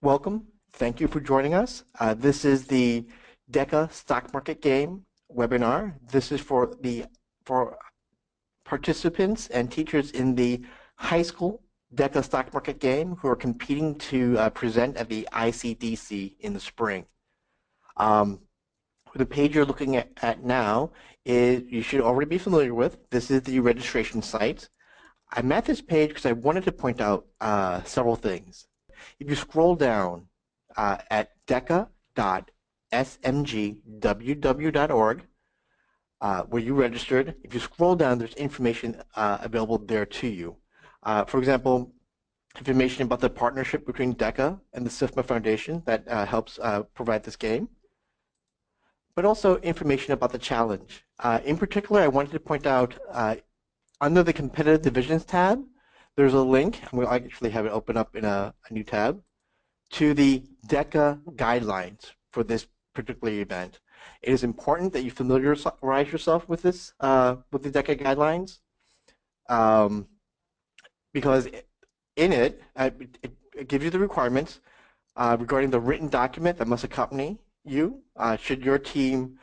Welcome. Thank you for joining us. This is the DECA Stock Market Game webinar. This is for participants and teachers in the high school DECA Stock Market Game who are competing to present at the ICDC in the spring. The page you're looking at now is you should already be familiar with. This is the registration site. I'm at this page because I wanted to point out several things. If you scroll down at deca.smgww.org, where you registered, if you scroll down, there's information available there to you. For example, information about the partnership between DECA and the SIFMA Foundation that helps provide this game, but also information about the challenge. In particular, I wanted to point out under the Competitive Divisions tab, there's a link, and we'll actually have it open up in a new tab, to the DECA guidelines for this particular event. It is important that you familiarize yourself with this, with the DECA guidelines, because in it, it gives you the requirements regarding the written document that must accompany you. Should your team,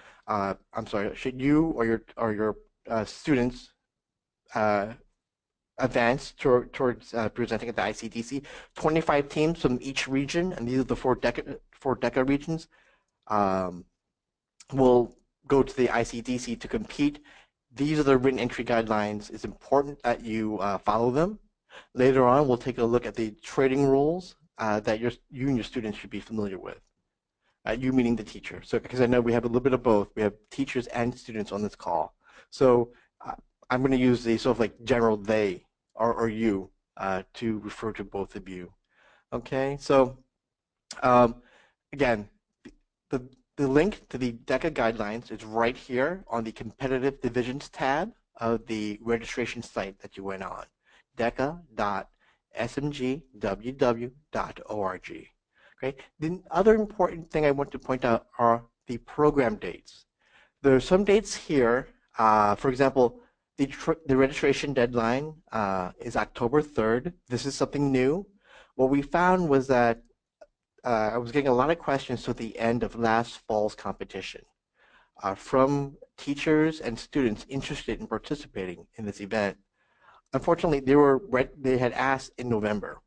should you or your students advance towards presenting at the ICDC. 25 teams from each region, and these are the four DECA regions, will go to the ICDC to compete. These are the written entry guidelines. It's important that you follow them. Later on, we'll take a look at the trading rules that you and your students should be familiar with. You meaning the teacher. So, because I know we have a little bit of both. We have teachers and students on this call. So I'm going to use the sort of like general they or you to refer to both of you. Okay, so again, the link to the DECA guidelines is right here on the Competitive Divisions tab of the registration site that you went on, deca.smgww.org. Okay, the other important thing I want to point out are the program dates. There are some dates here, for example, the registration deadline is October 3rd. This is something new. What we found was that I was getting a lot of questions to the end of last fall's competition from teachers and students interested in participating in this event. Unfortunately, they had asked in November.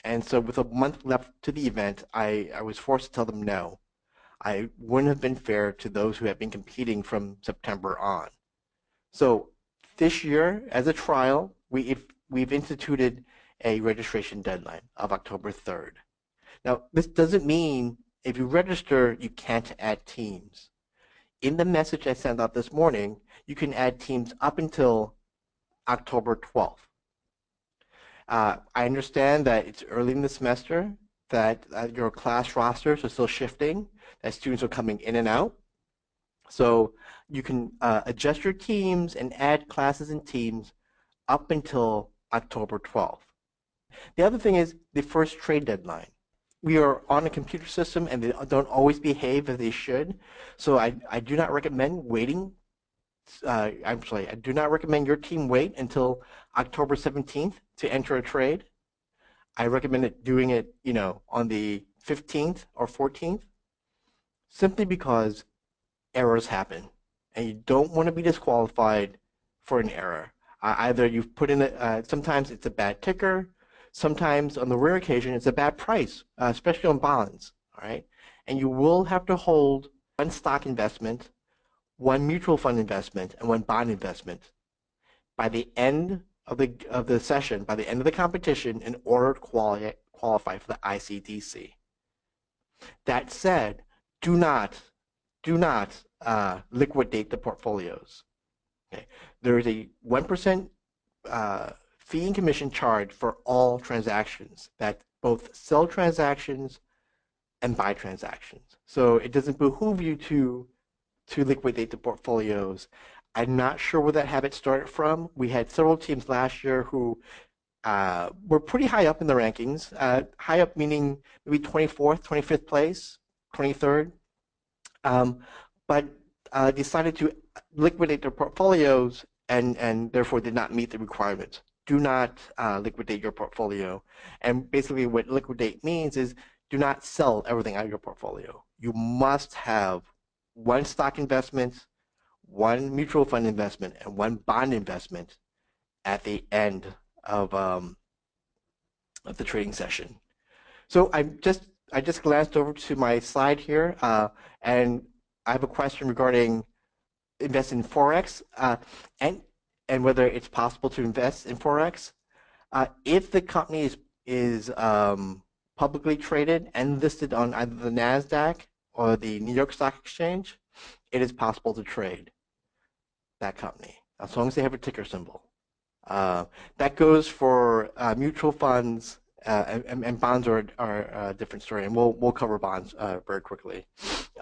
And so with a month left to the event, I was forced to tell them no. I wouldn't have been fair to those who have been competing from September on. So this year, as a trial, we've instituted a registration deadline of October 3rd. Now, this doesn't mean if you register, you can't add teams. In the message I sent out this morning, you can add teams up until October 12th. I understand that it's early in the semester, that your class rosters are still shifting, that students are coming in and out. So you can adjust your teams and add classes and teams up until October 12th. The other thing is the first trade deadline. We are on a computer system and they don't always behave as they should. So I do not recommend waiting. I do not recommend your team wait until October 17th to enter a trade. I recommend doing it, on the 15th or 14th, simply because errors happen, and you don't want to be disqualified for an error. Either you've put in sometimes it's a bad ticker, sometimes on the rare occasion it's a bad price, especially on bonds. All right, and you will have to hold one stock investment, one mutual fund investment, and one bond investment by the end of the session, by the end of the competition, in order to qualify for the ICDC. That said, do not liquidate the portfolios. Okay. There is a 1% fee and commission charge for all transactions, that both sell transactions and buy transactions. So it doesn't behoove you to liquidate the portfolios. I'm not sure where that habit started from. We had several teams last year who were pretty high up in the rankings. High up meaning maybe 24th, 25th place, 23rd. But decided to liquidate their portfolios and therefore did not meet the requirements. Do not liquidate your portfolio. And basically what liquidate means is do not sell everything out of your portfolio. You must have one stock investment, one mutual fund investment, and one bond investment at the end of the trading session. So I just glanced over to my slide here, and I have a question regarding invest in Forex and whether it's possible to invest in Forex. If the company is publicly traded and listed on either the NASDAQ or the New York Stock Exchange, it is possible to trade that company as long as they have a ticker symbol. That goes for mutual funds, and bonds are a different story, and we'll cover bonds very quickly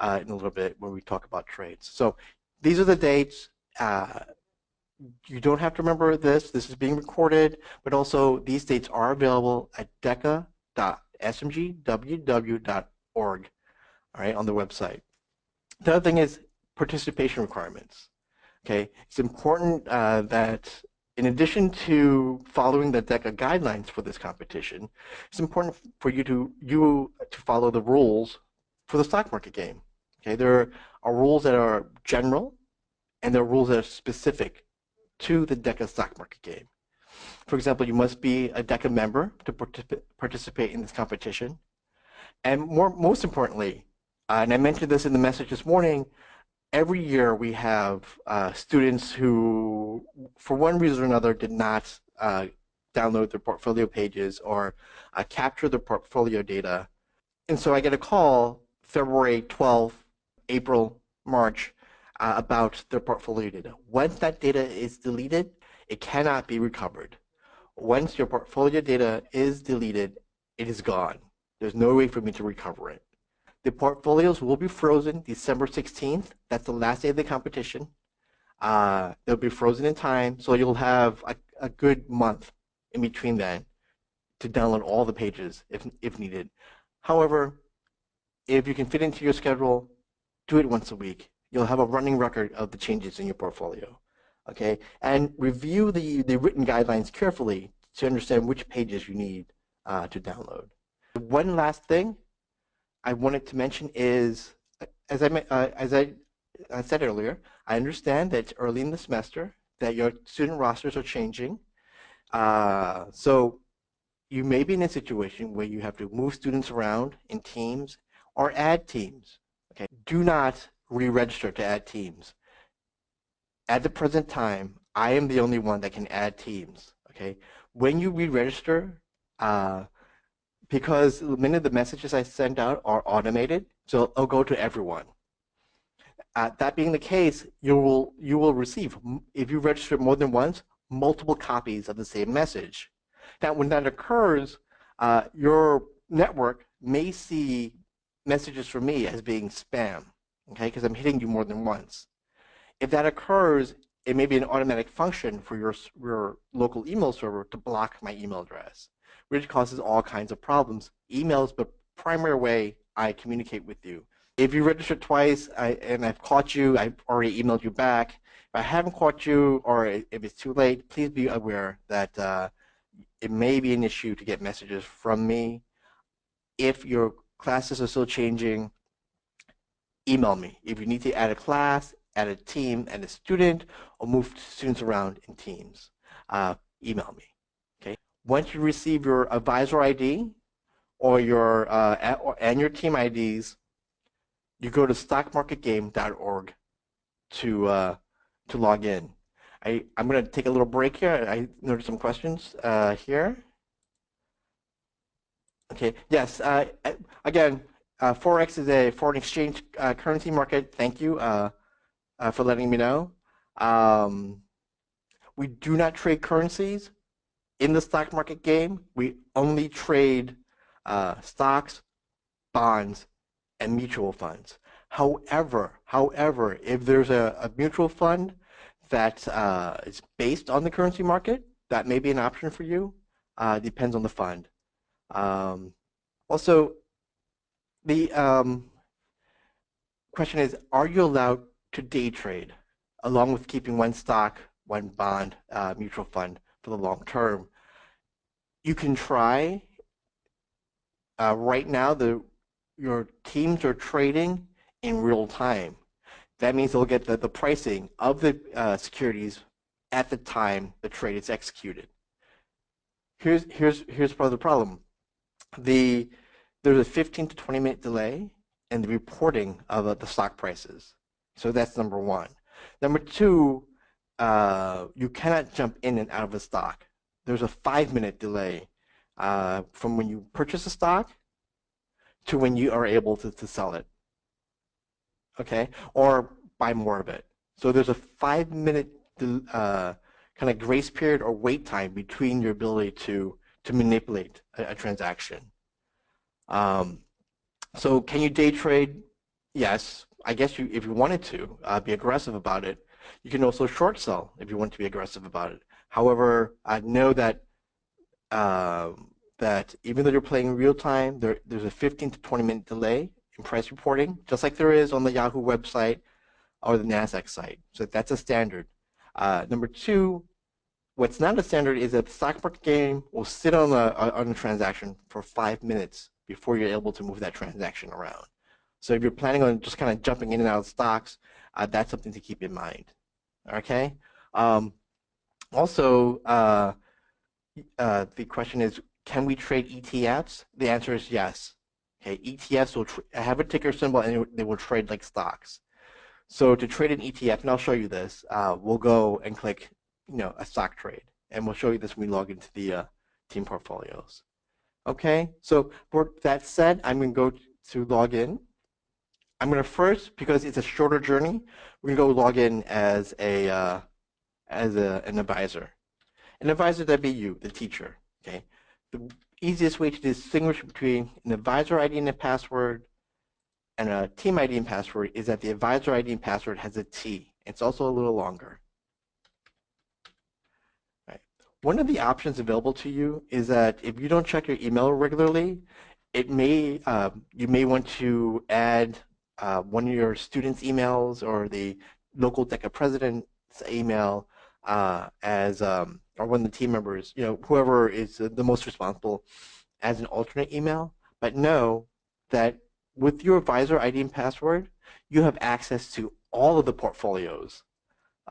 in a little bit when we talk about trades. So these are the dates. You don't have to remember this. This is being recorded, but also these dates are available at deca.smgww.org, all right, on the website. The other thing is participation requirements. Okay, it's important that in addition to following the DECA guidelines for this competition, it's important for you to follow the rules for the stock market game. Okay, there are rules that are general, and there are rules that are specific to the DECA stock market game. For example, you must be a DECA member to participate in this competition. And most importantly, and I mentioned this in the message this morning, every year we have students who, for one reason or another, did not download their portfolio pages or capture their portfolio data. And so I get a call February 12th, April, March, about their portfolio data. Once that data is deleted, it cannot be recovered. Once your portfolio data is deleted, it is gone. There's no way for me to recover it. The portfolios will be frozen December 16th. That's the last day of the competition. They'll be frozen in time, so you'll have a good month in between then to download all the pages if needed. However, if you can fit into your schedule, do it once a week. You'll have a running record of the changes in your portfolio, okay? And review the written guidelines carefully to understand which pages you need to download. One last thing I wanted to mention is, as I said earlier, I understand that it's early in the semester, that your student rosters are changing. So you may be in a situation where you have to move students around in teams or add teams. Okay, do not re-register to add teams. At the present time, I am the only one that can add teams. Okay, when you re-register, because many of the messages I send out are automated, so it'll go to everyone. That being the case, you will receive, if you register more than once, multiple copies of the same message. Now, when that occurs, your network may see messages from me as being spam, okay, because I'm hitting you more than once. If that occurs, it may be an automatic function for your local email server to block my email address, which causes all kinds of problems. Email is the primary way I communicate with you. If you register twice and I've caught you, I've already emailed you back. If I haven't caught you or if it's too late, please be aware that it may be an issue to get messages from me. If your classes are still changing, email me. If you need to add a class, add a team, add a student, or move students around in teams, email me. Okay. Once you receive your advisor ID or your team IDs, you go to stockmarketgame.org to log in. I'm going to take a little break here. I noticed some questions here. Okay, yes, again, Forex is a foreign exchange currency market. Thank you for letting me know. We do not trade currencies in the stock market game. We only trade stocks, bonds, and mutual funds. However, if there's a mutual fund that is based on the currency market, that may be an option for you. Depends on the fund. Also, the question is, are you allowed to day trade along with keeping one stock, one bond, mutual fund for the long term? You can try. right now, your teams are trading in real time. That means they'll get the pricing of the securities at the time the trade is executed. Here's part of the problem. There's a 15 to 20-minute delay in the reporting of the stock prices. So that's number one. Number two, you cannot jump in and out of a stock. There's a 5-minute delay from when you purchase a stock to when you are able to sell it, okay, or buy more of it. So there's a 5-minute kind of grace period or wait time between your ability to manipulate a transaction. So can you day trade? Yes, I guess if you wanted to be aggressive about it. You can also short sell if you want to be aggressive about it. However, I know that that even though you're playing in real time, there's a 15 to 20-minute delay in price reporting, just like there is on the Yahoo website or the NASDAQ site. So that's a standard. Number two, what's not a standard is that the stock market game will sit on a transaction for 5 minutes before you're able to move that transaction around. So if you're planning on just kind of jumping in and out of stocks, that's something to keep in mind. Okay. Also, the question is, can we trade ETFs? The answer is yes. Okay, ETFs will have a ticker symbol and they will trade like stocks. So to trade an ETF, and I'll show you this, we'll go and click, a stock trade, and we'll show you this when we log into the team portfolios. Okay, so for that said, I'm going to go to log in. I'm going to first, because it's a shorter journey, we're going to go log in as an advisor. An advisor, that'd be you, the teacher. Okay, the easiest way to distinguish between an advisor ID and a password and a team ID and password is that the advisor ID and password has a T. It's also a little longer. Right. One of the options available to you is that if you don't check your email regularly, you may want to add one of your students' emails or the local DECA president's email or one of the team members, whoever is the most responsible, as an alternate email. But know that with your advisor ID and password, you have access to all of the portfolios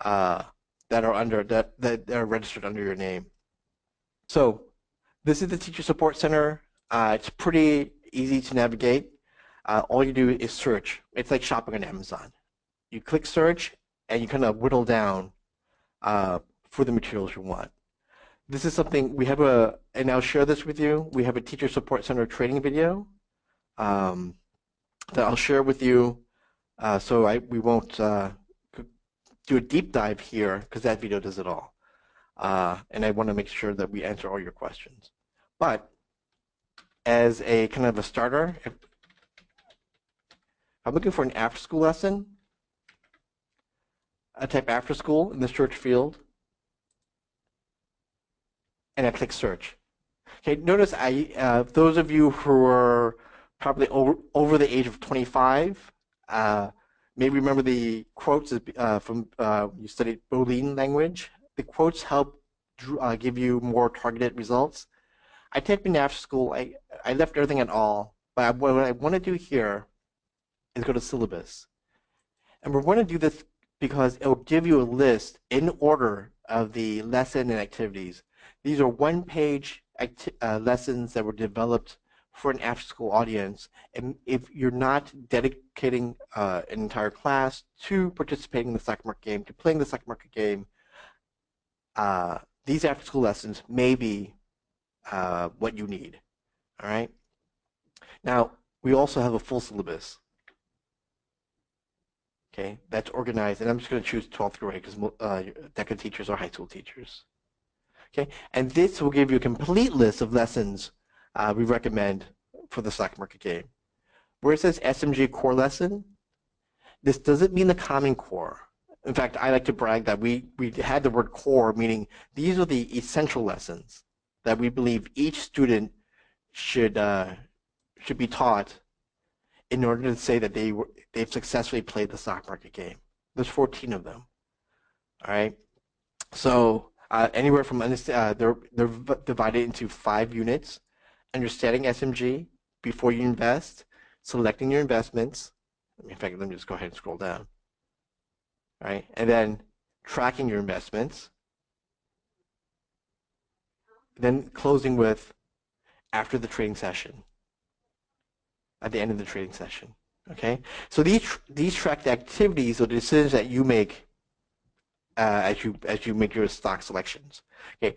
that are registered under your name. So this is the Teacher Support Center. It's pretty easy to navigate. All you do is search. It's like shopping on Amazon. You click search and you kind of whittle down for the materials you want. This is something we have and I'll share this with you. We have a Teacher Support Center training video that I'll share with you. We won't do a deep dive here because that video does it all. And I want to make sure that we answer all your questions. But as a kind of a starter, if I'm looking for an after-school lesson, I type after school in the search field, and I click search. Okay, notice those of you who are probably over the age of 25 may remember the quotes from you studied Boolean language. The quotes help give you more targeted results. I typed in after school. I left everything at all, but what I want to do here is go to syllabus. And we're going to do this because it will give you a list in order of the lesson and activities. These are one-page lessons that were developed for an after-school audience. And if you're not dedicating an entire class to participating in the stock market game, to playing the stock market game, these after-school lessons may be what you need. All right. Now, we also have a full syllabus. Okay, that's organized, and I'm just going to choose 12th grade because DECA teachers are high school teachers. Okay, and this will give you a complete list of lessons we recommend for the stock market game. Where it says SMG core lesson, this doesn't mean the Common Core. In fact, I like to brag that we had the word core, meaning these are the essential lessons that we believe each student should be taught in order to say that they've successfully played the stock market game. There's 14 of them. All right. So anywhere from they're divided into 5 units: understanding SMG, before you invest, selecting your investments. In fact, let me just go ahead and scroll down. All right, and then tracking your investments. Then closing with after the trading session, at the end of the trading session. Okay, so these track the activities or the decisions that you make as you make your stock selections. Okay,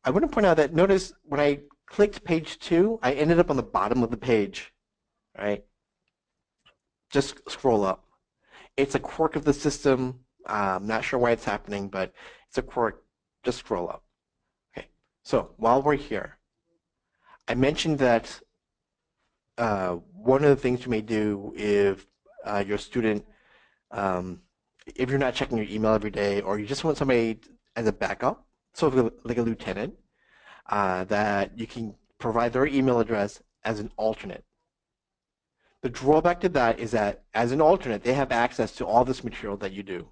I want to point out that notice when I clicked page 2, I ended up on the bottom of the page. Right, just scroll up. It's a quirk of the system. I'm not sure why it's happening, but it's a quirk. Just scroll up. Okay, so while we're here, I mentioned that one of the things you may do if your student, if you're not checking your email every day, or you just want somebody as a backup, so like a lieutenant, that you can provide their email address as an alternate. The drawback to that is that as an alternate, they have access to all this material that you do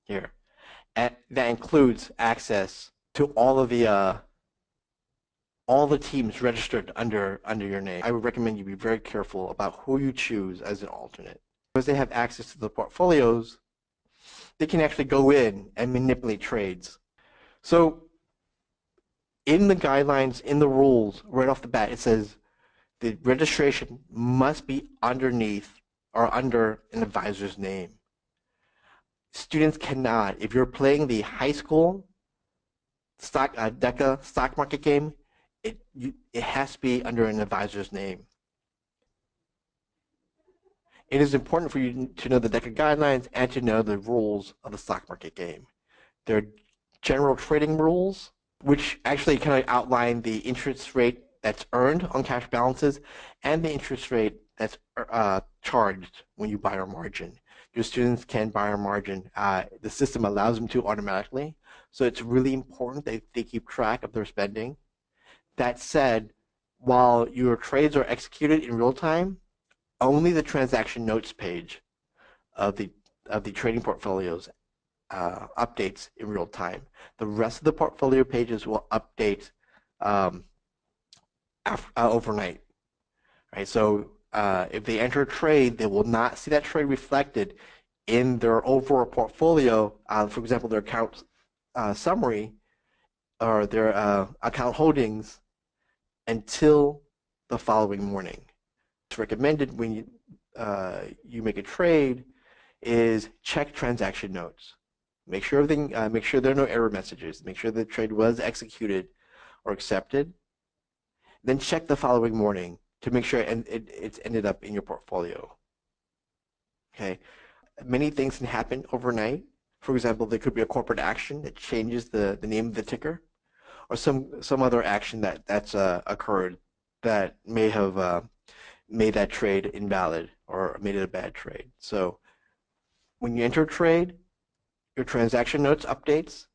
here. And that includes access to all the teams registered under your name. I would recommend you be very careful about who you choose as an alternate. Because they have access to the portfolios, they can actually go in and manipulate trades. So in the guidelines, in the rules, right off the bat, it says the registration must be underneath or under an advisor's name. Students cannot, if you're playing the high school DECA stock market game, it has to be under an advisor's name. It is important for you to know the DECA guidelines and to know the rules of the stock market game. There are general trading rules, which actually kind of outline the interest rate that's earned on cash balances and the interest rate that's charged when you buy or margin. Your students can buy or margin. The system allows them to automatically, so it's really important that they keep track of their spending. That said, while your trades are executed in real time, only the transaction notes page of the trading portfolios updates in real time. The rest of the portfolio pages will update overnight. Right? So if they enter a trade, they will not see that trade reflected in their overall portfolio. For example, their account summary or their account holdings until the following morning. It's recommended when you make a trade is check transaction notes. Make sure everything. Make sure there are no error messages. Make sure the trade was executed or accepted. Then check the following morning to make sure it's ended up in your portfolio. Okay. Many things can happen overnight. For example, there could be a corporate action that changes the name of the ticker, or some other action that's occurred that may have made that trade invalid or made it a bad trade. So when you enter a trade, your transaction notes updates,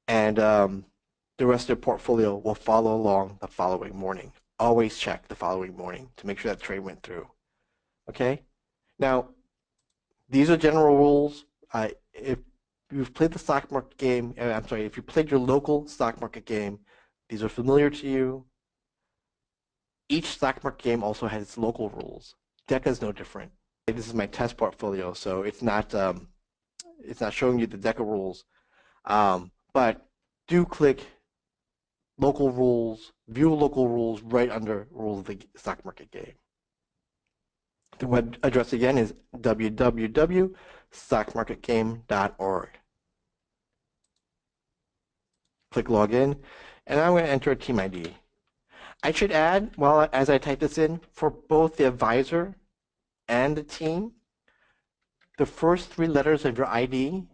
and the rest of the portfolio will follow along the following morning. Always check the following morning to make sure that trade went through. Okay? Now, these are general rules. If you've played the stock market game, I'm sorry, if you played your local stock market game, these are familiar to you. Each stock market game also has its local rules. DECA is no different. This is my test portfolio, so it's not showing you the DECA rules. But do click local rules, view local rules right under rules of the stock market game. The web address again is www.stockmarketgame.org. Click login, and I'm going to enter a team ID. I should add, well, as I type this in, for both the advisor and the team, the first 3 letters of your ID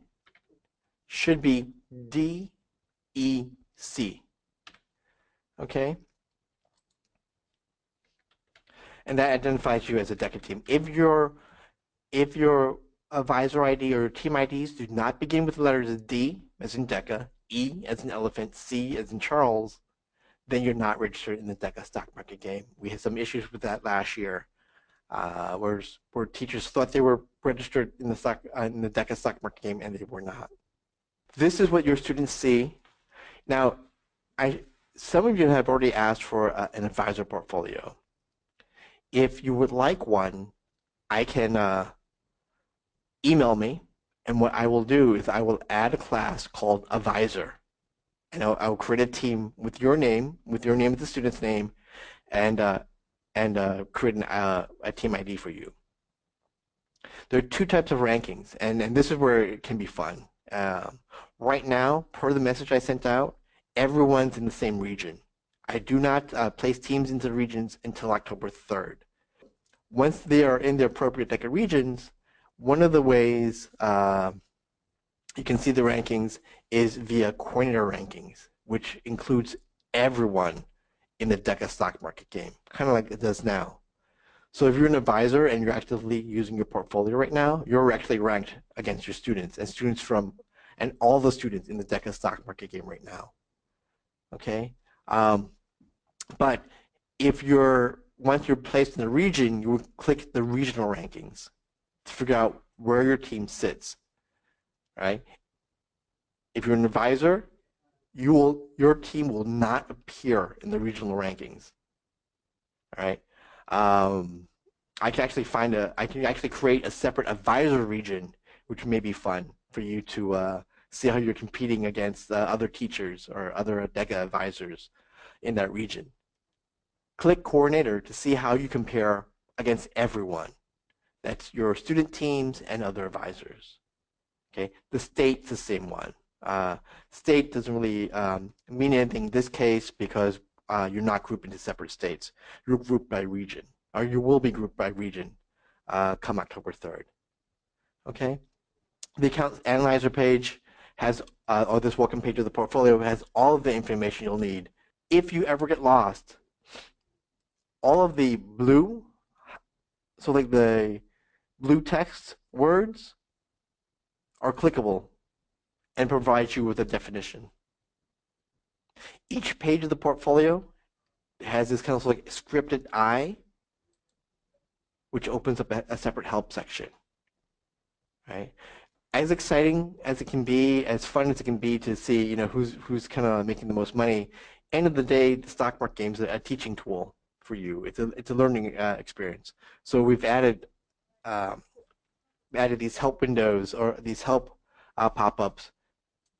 should be DEC. Okay? And that identifies you as a DECA team. If your advisor ID or team IDs do not begin with the letters D as in DECA, E as in elephant, C as in Charles, then you're not registered in the DECA stock market game. We had some issues with that last year, where teachers thought they were registered in the DECA stock market game and they were not. This is what your students see. Now, some of you have already asked for an advisor portfolio. If you would like one, I can email me, and what I will do is I will add a class called Advisor, and I'll create a team with your name of the student's name, and create a team ID for you. There are two types of rankings, and this is where it can be fun. Right now, per the message I sent out, everyone's in the same region. I do not place teams into regions until October 3rd. Once they are in the appropriate DECA regions, one of the ways you can see the rankings is via coordinator rankings, which includes everyone in the DECA stock market game, kind of like it does now. So if you're an advisor and you're actively using your portfolio right now, you're actually ranked against your students and all the students in the DECA stock market game right now. Okay, but if once you're placed in the region, you will click the regional rankings to figure out where your team sits. Right? If you're an advisor, your team will not appear in the regional rankings. All right. I can actually create a separate advisor region, which may be fun for you to see how you're competing against other teachers or other DECA advisors in that region. Click coordinator to see how you compare against everyone. That's your student teams and other advisors. Okay, the state's the same one. State doesn't really mean anything in this case because you're not grouped into separate states. You're grouped by region, or you will be grouped by region come October 3rd. Okay, the account analyzer page has, or this welcome page of the portfolio has all of the information you'll need. If you ever get lost, all of the blue, so like the blue text words are clickable and provide you with a definition. Each page of the portfolio has this kind of like scripted eye, which opens up a separate help section. Right? As exciting as it can be, as fun as it can be to see, who's kind of making the most money. End of the day, the stock market game is a teaching tool for you. It's a learning experience. So we've added these help windows or these help pop-ups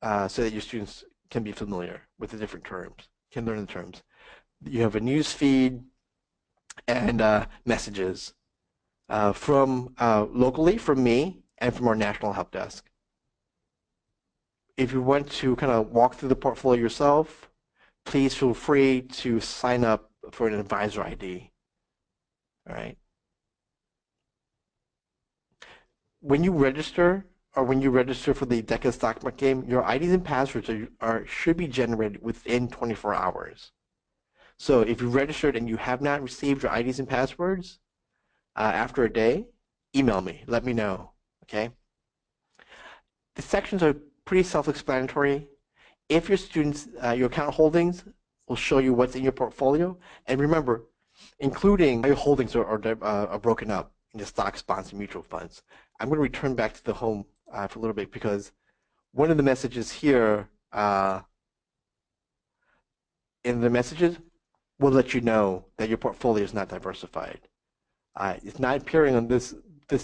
so that your students can be familiar with the different terms, can learn the terms. You have a news feed and messages from locally from me and from our national help desk. If you want to kind of walk through the portfolio yourself, please feel free to sign up for an advisor ID. All right. When you register for the DECA Stock Market Game, your IDs and passwords should be generated within 24 hours. So if you registered and you have not received your IDs and passwords after a day, email me. Let me know. Okay. The sections are pretty self-explanatory. If your students, your account holdings will show you what's in your portfolio, and remember, including how your holdings are broken up into stocks, bonds, and mutual funds. I'm going to return back to the home for a little bit because one of the messages here in the messages will let you know that your portfolio is not diversified. It's not appearing on this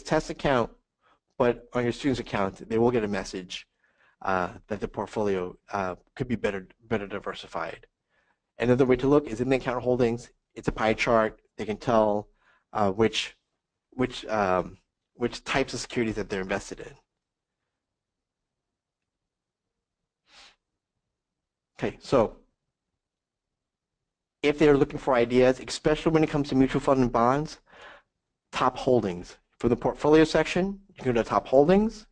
test account, but on your student's account, they will get a message that the portfolio could be better diversified. Another way to look is in the account holdings. It's a pie chart. They can tell which types of securities that they're invested in. Okay, so if they're looking for ideas, especially when it comes to mutual fund and bonds, top holdings. For the portfolio section, you can go to top holdings,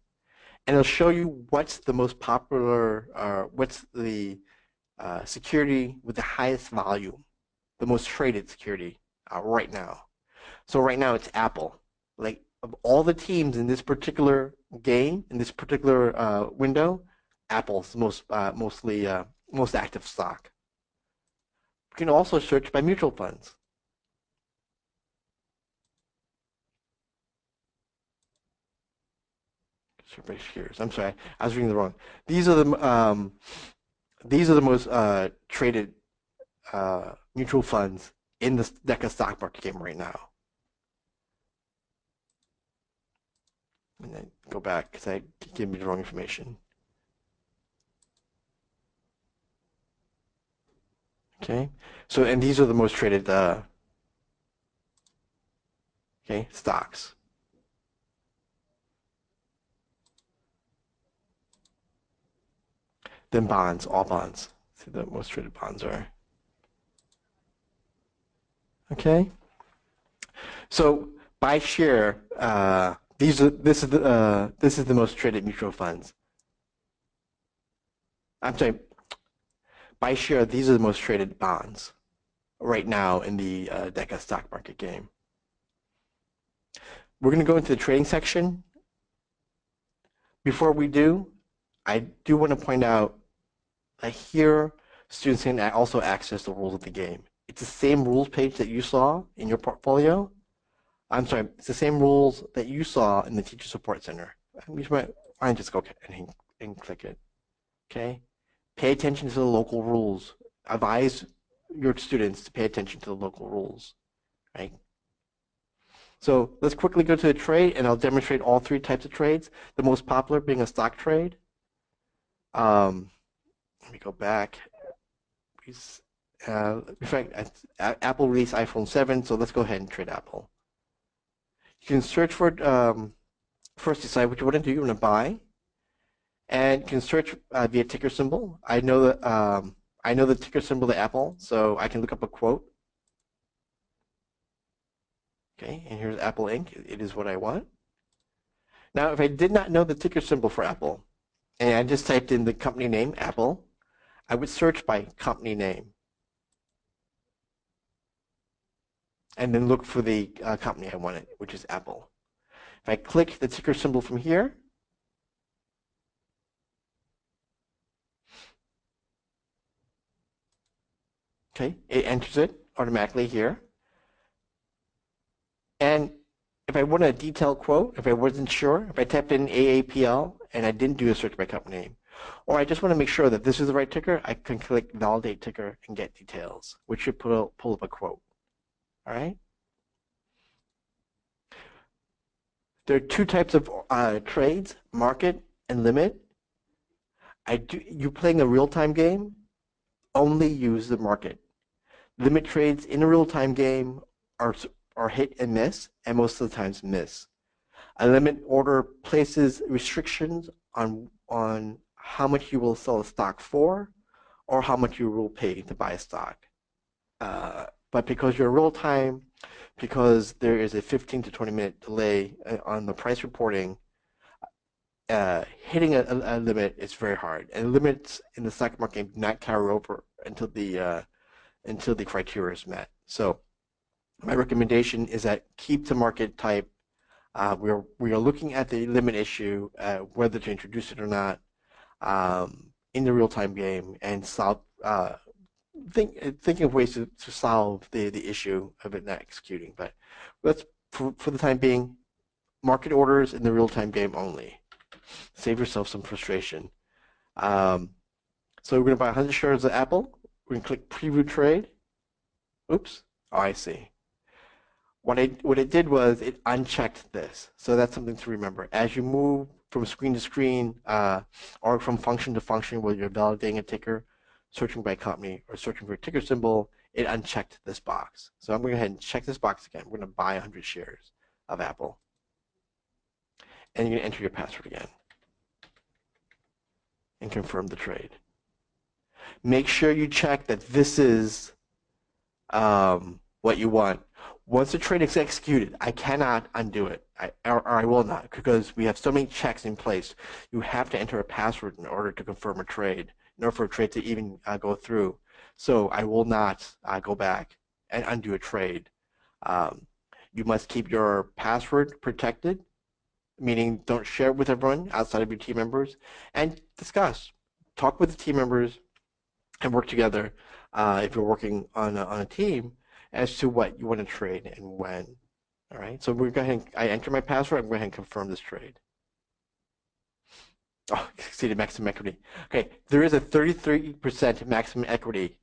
and it'll show you what's the most popular, what's the security with the highest volume, the most traded security right now. So right now it's Apple. Like of all the teams in this particular game, in this particular window, Apple's most active stock. You can also search by mutual funds. Search by shares. I'm sorry, I was reading the wrong. These are the most traded mutual funds in the DECA Stock Market Game right now. And then go back because I gave me the wrong information. Okay, so and these are the most traded stocks. Then bonds, all bonds. See the most traded bonds are. Okay, so by share, this is the most traded mutual funds. I'm sorry, by share, these are the most traded bonds right now in the DECA Stock Market Game. We're going to go into the trading section. Before we do, I do want to point out that here students can also access the rules of the game. It's the same rules page that you saw in your portfolio. I'm sorry, it's the same rules that you saw in the Teacher Support Center. You might just go and click it. Okay? Pay attention to the local rules. Advise your students to pay attention to the local rules. Right? So let's quickly go to the trade, and I'll demonstrate all three types of trades. The most popular being a stock trade. Let me go back. In fact, Apple released iPhone 7, so let's go ahead and trade Apple. You can search for first decide what you want to do. You want to buy, and you can search via ticker symbol. I know the ticker symbol of Apple, so I can look up a quote. Okay, and here's Apple Inc. It is what I want. Now, if I did not know the ticker symbol for Apple, and I just typed in the company name, Apple, I would search by company name. And then look for the company I wanted, which is Apple. If I click the ticker symbol from here, okay, it enters it automatically here. And if I want a detailed quote, if I wasn't sure, if I typed in AAPL and I didn't do a search by company name, or I just want to make sure that this is the right ticker, I can click Validate Ticker and get details, which should pull up a quote. All right? There are two types of trades, market and limit. You're playing a real-time game, only use the market. Limit trades in a real-time game are hit and miss, and most of the times miss. A limit order places restrictions on how much you will sell a stock for, or how much you will pay to buy a stock. But because you're real time, because there is a 15 to 20-minute delay on the price reporting, hitting a limit is very hard. And limits in the stock market do not carry over until the criteria is met. So my recommendation is that keep the market type. We are looking at the limit issue, whether to introduce it or not, in the real-time game, and thinking of ways to solve the issue of it not executing. But let's, for the time being, market orders in the real-time game only. Save yourself some frustration. So we're going to buy 100 shares of Apple. We're going to click Preview Trade. Oops. Oh, I see. What it did was it unchecked this. So that's something to remember. As you move from screen to screen, or from function to function, whether you're validating a ticker, searching by company, or searching for a ticker symbol, it unchecked this box. So I'm going to go ahead and check this box again. We're going to buy 100 shares of Apple. And you're going to enter your password again and confirm the trade. Make sure you check that this is what you want. Once the trade is executed, I cannot undo it, or I will not, because we have so many checks in place. You have to enter a password in order to confirm a trade, in order for a trade to even go through. So I will not go back and undo a trade. You must keep your password protected, meaning don't share it with everyone outside of your team members, and discuss. Talk with the team members and work together if you're working on a team as to what you want to trade and when. All right, so we're going to I enter my password. I'm going to go ahead and confirm this trade. Oh, exceeded maximum equity. Okay, there is a 33% maximum equity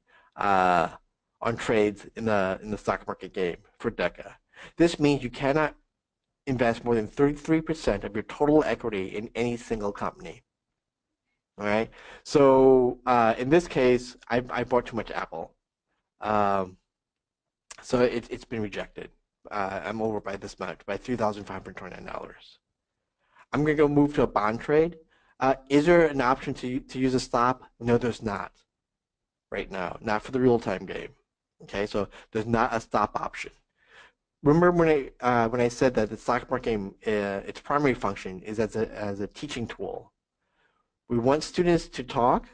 on trades in the stock market game for DECA. This means you cannot invest more than 33% of your total equity in any single company. All right. So in this case, I bought too much Apple, um, so it's been rejected. I'm over by this much, by $3,529. I'm gonna go move to a bond trade. Is there an option to use a stop? No, there's not right now. Not for the real-time game. Okay, so there's not a stop option. Remember when I said that the stock market game, its primary function is as a teaching tool. We want students to talk,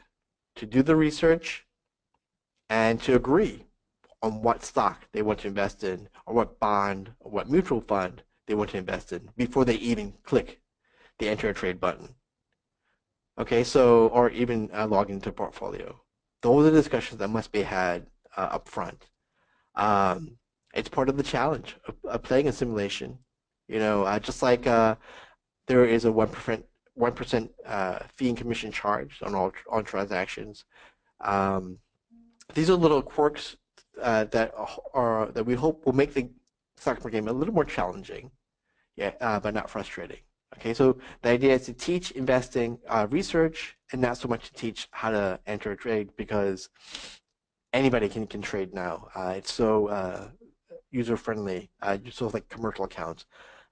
to do the research, and to agree on what stock they want to invest in, or what bond, or what mutual fund they want to invest in before they even click the enter a trade button. Okay, so, or even log into a portfolio. Those are discussions that must be had up front. It's part of the challenge of playing a simulation. You know, just like there is a 1% fee and commission charge on all transactions. These are little quirks that we hope will make the stock market game a little more challenging, yeah, but not frustrating. Okay, so the idea is to teach investing research and not so much to teach how to enter a trade, because anybody can trade now. It's so user friendly. So like commercial accounts,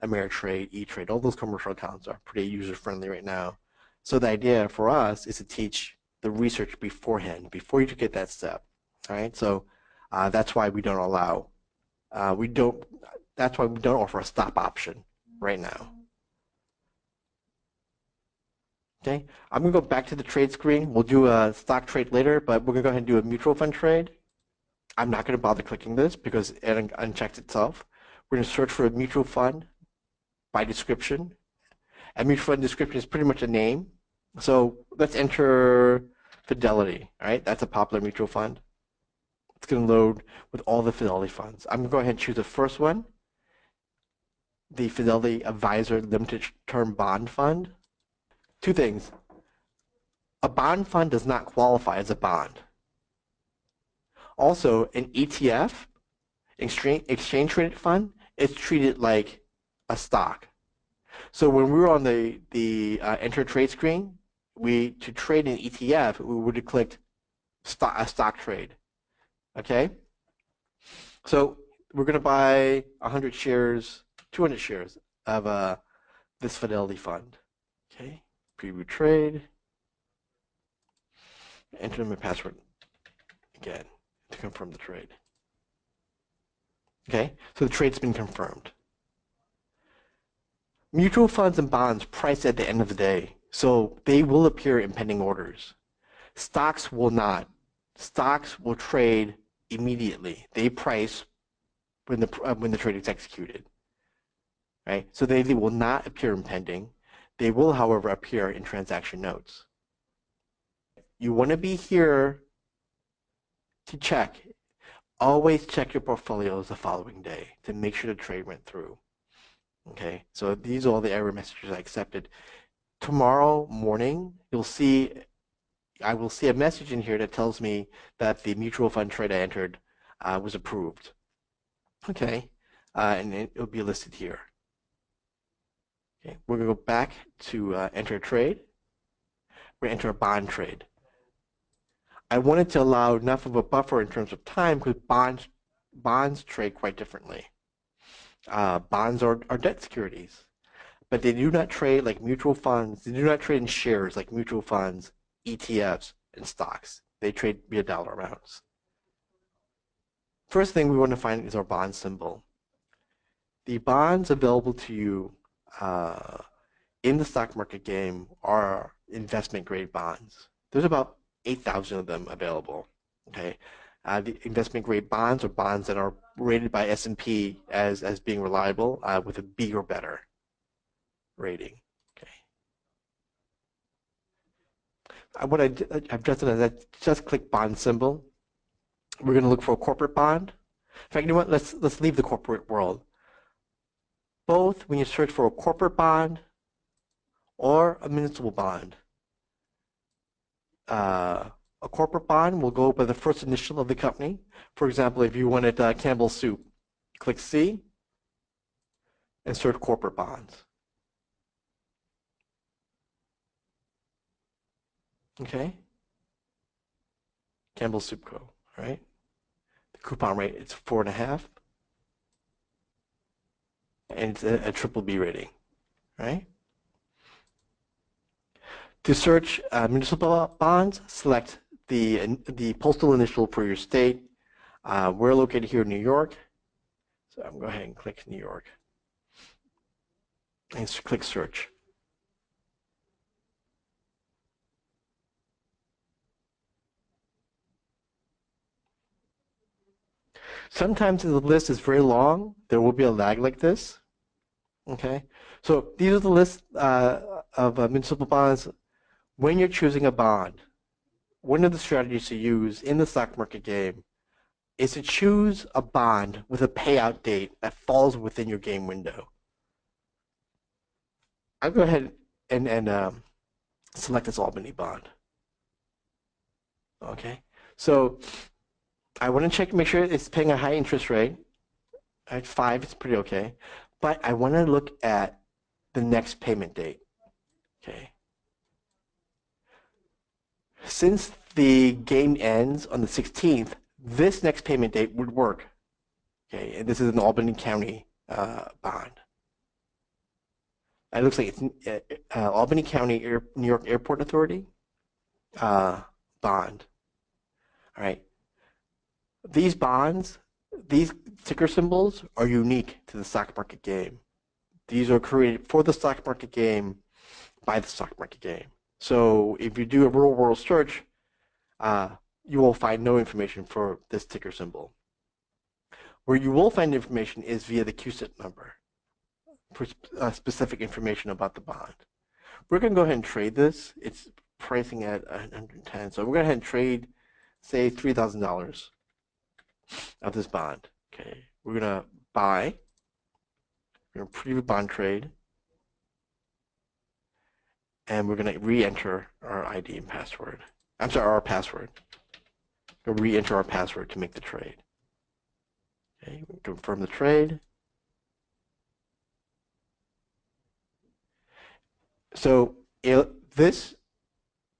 Ameritrade, E-Trade, all those commercial accounts are pretty user friendly right now. So the idea for us is to teach the research beforehand, before you get that step. All right, so that's why we don't allow, that's why we don't offer a stop option right now. Okay, I'm gonna go back to the trade screen. We'll do a stock trade later, but we're gonna go ahead and do a mutual fund trade. I'm not gonna bother clicking this because it unchecks itself. We're gonna search for a mutual fund by description. A mutual fund description is pretty much a name. So let's enter Fidelity, all right? That's a popular mutual fund. It's gonna load with all the Fidelity funds. I'm gonna go ahead and choose the first one, the Fidelity Advisor Limited Term Bond Fund. Two things. A bond fund does not qualify as a bond. Also, an ETF, exchange traded fund, is treated like a stock. So when we were on the enter trade screen, to trade an ETF, we would have clicked a stock trade. Okay? So we're going to buy 100 shares, 200 shares of this Fidelity fund. Okay? Preview trade. Enter my password again to confirm the trade. Okay? So the trade's been confirmed. Mutual funds and bonds price at the end of the day, so they will appear in pending orders. Stocks will not. Stocks will trade immediately. They price when the trade is executed. Right? So they will not appear in pending. They will, however, appear in transaction notes. You want to be here to check. Always check your portfolios the following day to make sure the trade went through. Okay, so these are all the error messages I accepted. Tomorrow morning, I will see a message in here that tells me that the mutual fund trade I entered was approved. Okay, and it'll be listed here. Okay, we're gonna go back to enter a trade. We're gonna enter a bond trade. I wanted to allow enough of a buffer in terms of time because bonds trade quite differently. Bonds are debt securities, but they do not trade like mutual funds. They do not trade in shares like mutual funds, ETFs, and stocks. They trade via dollar amounts. First thing we want to find is our bond symbol. The bonds available to you in the stock market game are investment grade bonds. There's about 8,000 of them available. Okay, the investment grade bonds are bonds that are rated by S&P as being reliable with a B or better rating. Okay. What I've just done is I just click bond symbol. We're going to look for a corporate bond. In fact, you know what? Let's leave the corporate world. Both when you search for a corporate bond or a municipal bond, A corporate bond will go by the first initial of the company. For example, if you wanted Campbell's Soup, click C, insert corporate bonds. Okay? Campbell's Soup Co., right? The coupon rate is 4.5, and it's a triple B rating, right? To search municipal bonds, select the postal initial for your state. We're located here in New York, so I'm going to go ahead and click New York and click search. Sometimes if the list is very long, there will be a lag like this. Okay, so these are the list of municipal bonds. When you're choosing a bond, one of the strategies to use in the stock market game is to choose a bond with a payout date that falls within your game window. I'll go ahead and select this Albany bond. Okay, so I want to check, make sure it's paying a high interest rate. At 5, it's pretty okay. But I want to look at the next payment date. Okay. Since the game ends on the 16th, this next payment date would work. Okay, and this is an Albany County bond. It looks like it's Albany County New York Airport Authority bond. All right. These bonds, these ticker symbols are unique to the stock market game. These are created for the stock market game by the stock market game. So if you do a real world search, you will find no information for this ticker symbol. Where you will find information is via the QSIT number for specific information about the bond. We're going to go ahead and trade this. It's pricing at 110. So we're going to go ahead and trade, say, $3,000 of this bond. Okay, we're going to buy. We're going to preview bond trade. And we're going to re-enter our ID and password. I'm sorry, our password. We'll re-enter our password to make the trade. Okay, we'll confirm the trade. So this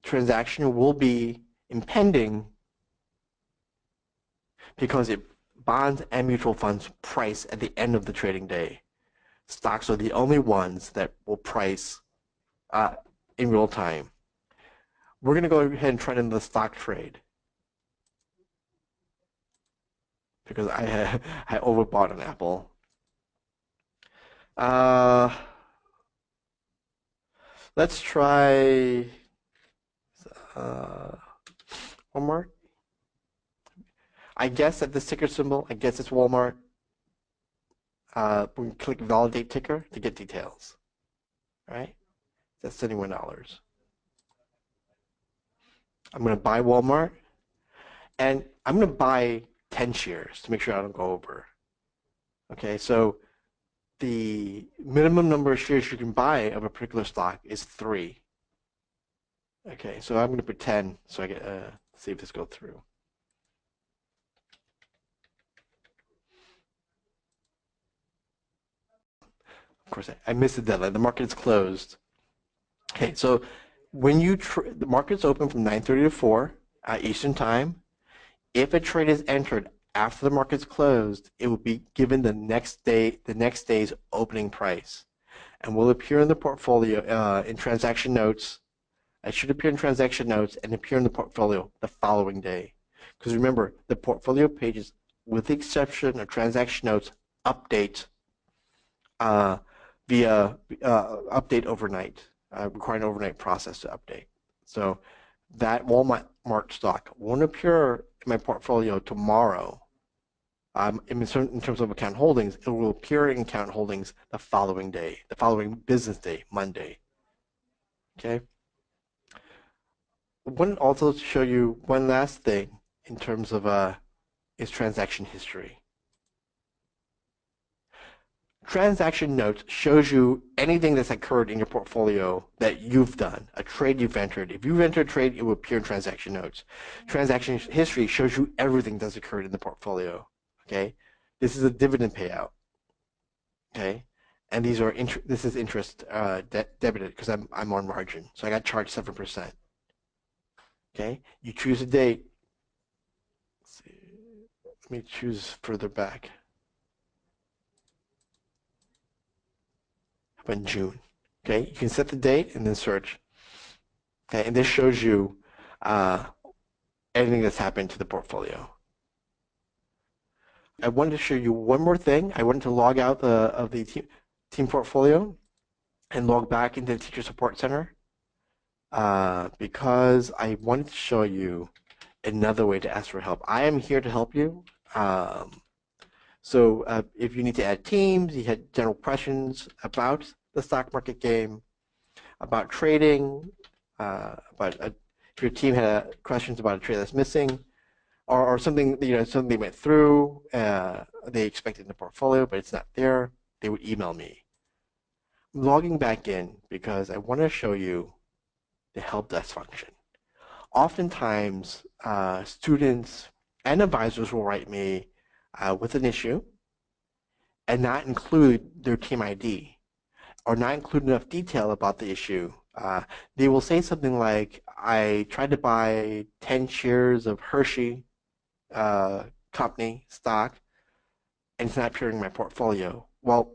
transaction will be impending because bonds and mutual funds price at the end of the trading day. Stocks are the only ones that will price in real time. We're going to go ahead and try it in the stock trade because I overbought an Apple. Let's try Walmart. I guess at this ticker symbol, I guess it's Walmart. We can click validate ticker to get details. All right, that's $71. I'm going to buy Walmart, and I'm going to buy 10 shares to make sure I don't go over. Okay, so the minimum number of shares you can buy of a particular stock is 3. Okay, so I'm going to put 10 so I get see if this goes through. Of course, I missed the deadline. The market is closed. Okay, so when the market's open from 9:30 to 4 Eastern Time. If a trade is entered after the market's closed, it will be given the next day's opening price, and will appear in the portfolio in transaction notes. It should appear in transaction notes and appear in the portfolio the following day. Because remember, the portfolio pages, with the exception of transaction notes, update via update overnight, requiring an overnight process to update. So that Walmart stock won't appear in my portfolio tomorrow. In terms of account holdings, it will appear in account holdings the following day, the following business day, Monday. Okay. I want to also show you one last thing in terms of is transaction history. Transaction notes shows you anything that's occurred in your portfolio that you've done, a trade you've entered. If you've entered a trade, it will appear in transaction notes. Transaction history shows you everything that's occurred in the portfolio. Okay, this is a dividend payout. Okay, and these are this is interest debited because I'm on margin, so I got charged 7%. Okay, you choose a date. Let's see. Let me choose further back. How about in June? Okay, you can set the date and then search. Okay, and this shows you anything that's happened to the portfolio. I wanted to show you one more thing. I wanted to log out of the team portfolio and log back into the Teacher Support Center because I wanted to show you another way to ask for help. I am here to help you. So if you need to add teams, you had general questions about the stock market game, about trading, if your team had questions about a trade that's missing, or something, something they went through, they expected in the portfolio, but it's not there, they would email me. I'm logging back in because I want to show you the help desk function. Oftentimes, students and advisors will write me with an issue and not include their team ID or not include enough detail about the issue. They will say something like, I tried to buy 10 shares of Hershey company stock and it's not appearing in my portfolio. Well,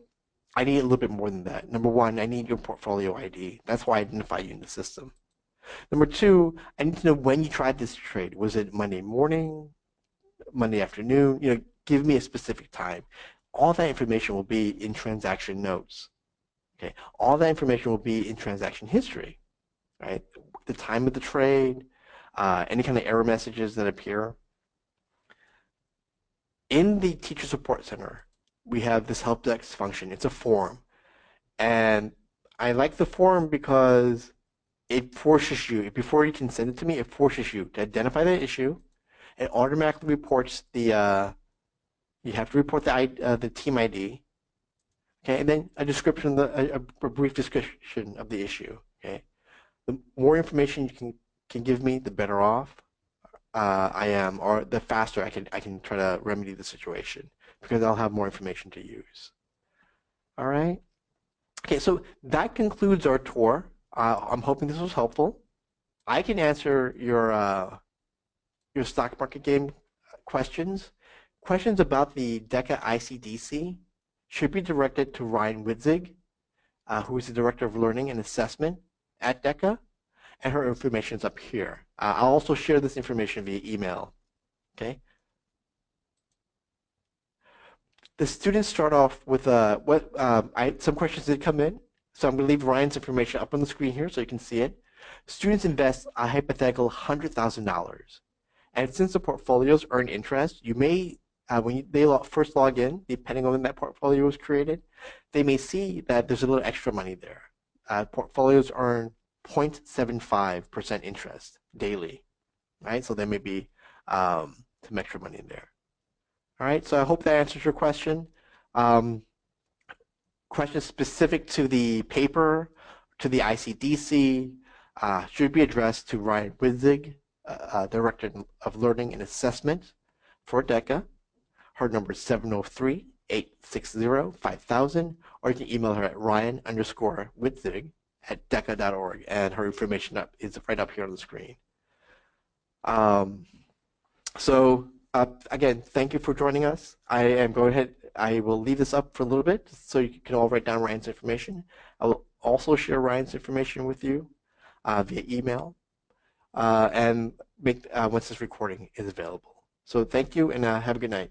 I need a little bit more than that. Number one, I need your portfolio ID. That's why I identify you in the system. Number two, I need to know when you tried this trade. Was it Monday morning, Monday afternoon? Give me a specific time. All that information will be in transaction notes. Okay, all that information will be in transaction history, right? The time of the trade, any kind of error messages that appear. In the Teacher Support Center, we have this help desk function. It's a form. And I like the form because it forces you, before you can send it to me, it forces you to identify the issue. It automatically reports the, you have to report the team ID. Okay, and then a description, a brief description of the issue. Okay, the more information you can give me, the better off I am, or the faster I can try to remedy the situation because I'll have more information to use. All right. Okay, so that concludes our tour. I'm hoping this was helpful. I can answer your stock market game questions. Questions about the DECA ICDC should be directed to Ryan Witzig, who is the Director of Learning and Assessment at DECA, and her information is up here. I'll also share this information via email. Okay. The students start off with some questions did come in, so I'm going to leave Ryan's information up on the screen here so you can see it. Students invest a hypothetical $100,000, and since the portfolios earn interest, you may when they first log in, depending on when that portfolio was created, they may see that there's a little extra money there. Portfolios earn 0.75% interest daily, right? So there may be some extra money in there. All right, so I hope that answers your question. Questions specific to the paper, to the ICDC, should be addressed to Ryan Witzig, Director of Learning and Assessment for DECA. Her number is 703-860-5000, or you can email her at ryan_witzig@deca.org, and her information is right up here on the screen. Again, thank you for joining us. I will leave this up for a little bit so you can all write down Ryan's information. I will also share Ryan's information with you via email and once this recording is available. So thank you and have a good night.